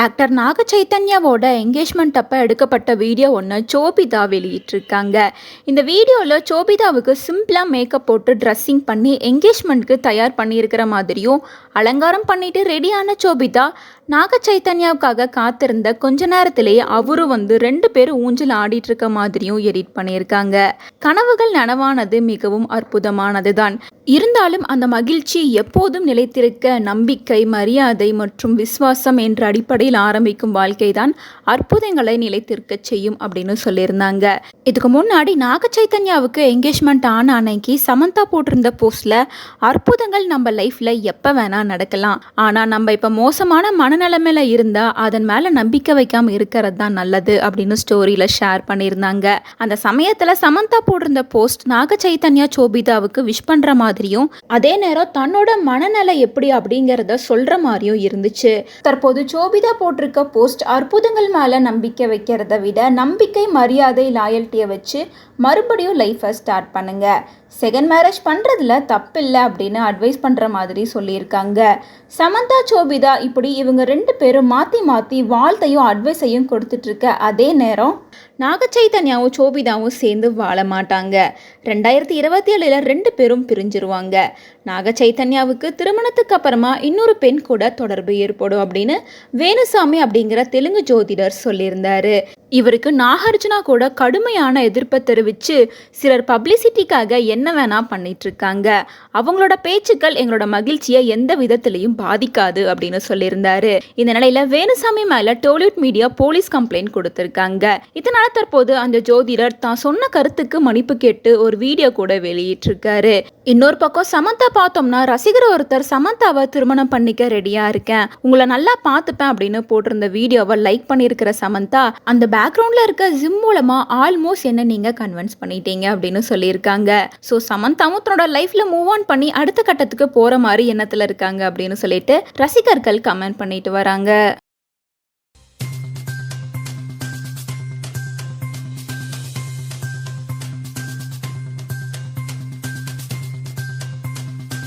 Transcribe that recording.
Actor நாக சைத்தன்யாவோட engagement அப்போ எடுக்கப்பட்ட video ஒன்று சோபிதா வெளியிட்டிருக்காங்க. இந்த வீடியோவில் சோபிதாவுக்கு சிம்பிளாக மேக்கப் போட்டு ட்ரெஸ்ஸிங் பண்ணி என்கேஜ்மெண்ட்க்கு தயார் பண்ணியிருக்கிற மாதிரியும் அலங்காரம் பண்ணிட்டு ரெடியான சோபிதா நாக சைத்தன்யாவுக்காக காத்திருந்த கொஞ்ச நேரத்திலேயே அவரும் வந்து 2 பேரும் ஊஞ்சல் ஆடிட்டு இருக்க மாதிரியும் எடிட் பண்ணியிருக்காங்க. கனவுகள் நனவானது மிகவும் அற்புதமானது தான். இருந்தாலும் அந்த மகிழ்ச்சி எப்போதும் நிலைத்திருக்க நம்பிக்கை, மரியாதை மற்றும் விசுவாசம் என்ற அடிப்படையில் ஆரம்பிக்கும் வாழ்க்கை தான் அற்புதங்களை நிலைத்திருக்க செய்யும் அப்படின்னு சொல்லியிருந்தாங்க. இதுக்கு முன்னாடி நாக சைத்தன்யாவுக்கு என்கேஜ்மெண்ட் ஆன அன்னைக்கு சமந்தா போட்டிருந்த போஸ்ட்ல அற்புதங்கள் நம்ம லைஃப்ல எப்ப வேணா நடக்கலாம், ஆனா நம்ம இப்ப மோசமான மனநிலைமையில இருந்தா அதன் மேல நம்பிக்கை வைக்காம இருக்கிறது தான் நல்லது அப்படின்னு ஸ்டோரியில ஷேர் பண்ணியிருந்தாங்க. அந்த சமயத்துல சமந்தா போட்டிருந்த போஸ்ட் நாக சைத்தன்யா சோபிதாவுக்கு விஷ் பண்ற மாதிரியும் அதே நேரம் தன்னோட மனநிலை எப்படி அப்படிங்கிறத சொல்ற மாதிரியும் இருந்துச்சு. தற்போது சோபிதா போட்டிருக்க போஸ்ட் அற்புதங்கள் மேல நம்பிக்கை வைக்கிறத விட நம்பிக்கை, மரியாதை, லாயல்ட்டியை வச்சு மறுபடியும் லைஃப்பை ஸ்டார்ட் பண்ணுங்க, செகண்ட் மேரேஜ் பண்ணுறதுல தப்பில்லை அப்படின்னு அட்வைஸ் பண்ணுற மாதிரி சொல்லியிருக்காங்க. சமந்தா சோபிதா இப்படி இவங்க 2 பேரும் மாற்றி மாற்றி வாழ்த்தையும் அட்வைஸையும் கொடுத்துட்ருக்க அதே நேரம் நாக சைத்தன்யாவும் சோபிதாவும் சேர்ந்து வாழ மாட்டாங்க. 2027 2 பேரும் பிரிஞ்சிருவாங்க. நாக சைத்தன்யாவுக்கு திருமணத்துக்கு அப்புறமா இன்னொரு பெண் கூட தொடர்பு ஏற்படும் அப்படின்னு வேணுசாமி அப்படிங்கிற தெலுங்கு ஜோதிடர் சொல்லியிருந்தாரு. இவருக்கு நாகார்ஜுனா கூட கடுமையான எதிர்ப்பை தெரிவித்து சிலர் பப்ளிசிட்டிக்காக என்ன வேணா பண்ணிட்டு இருக்காங்க, அவங்களோட பேச்சுக்கள் எங்களோட மகிழ்ச்சியை எந்த விதத்திலையும் பாதிக்காது அப்படின்னு சொல்லியிருந்தாரு. இந்த நிலையில வேணுசாமி மேல டோலிவுட் மீடியா போலீஸ் கம்ப்ளைண்ட் கொடுத்திருக்காங்க. இதனால தற்போது அந்த ஜோதிடர் தான் சொன்ன கருத்துக்கு மன்னிப்பு கேட்டு ஒரு வீடியோ கூட வெளியிட்டிருக்காரு. இன்னொரு பக்கம் சமந்தா பார்த்தோம்னா ரசிகர் ஒருத்தர் சமந்தாவை திருமணம் பண்ணிக்க ரெடியா இருக்கேன், உங்களை நல்லா பார்த்துப்பேன் அப்படின்னு போட்டிருந்த வீடியோவை லைக் பண்ணியிருக்கிற சமந்தா அந்த பேக்ரவுண்ட்ல இருக்க ஜிம் மூலமா ஆல்மோஸ்ட் என்ன நீங்க கன்வின்ஸ் பண்ணிட்டீங்க அப்படின்னு சொல்லியிருக்காங்க. ஸோ சமந்தாவும் தன்னோட லைஃப்ல மூவ் ஆன் பண்ணி அடுத்த கட்டத்துக்கு போற மாதிரி எண்ணத்துல இருக்காங்க அப்படின்னு சொல்லிட்டு ரசிகர்கள் கமெண்ட் பண்ணிட்டு வராங்க.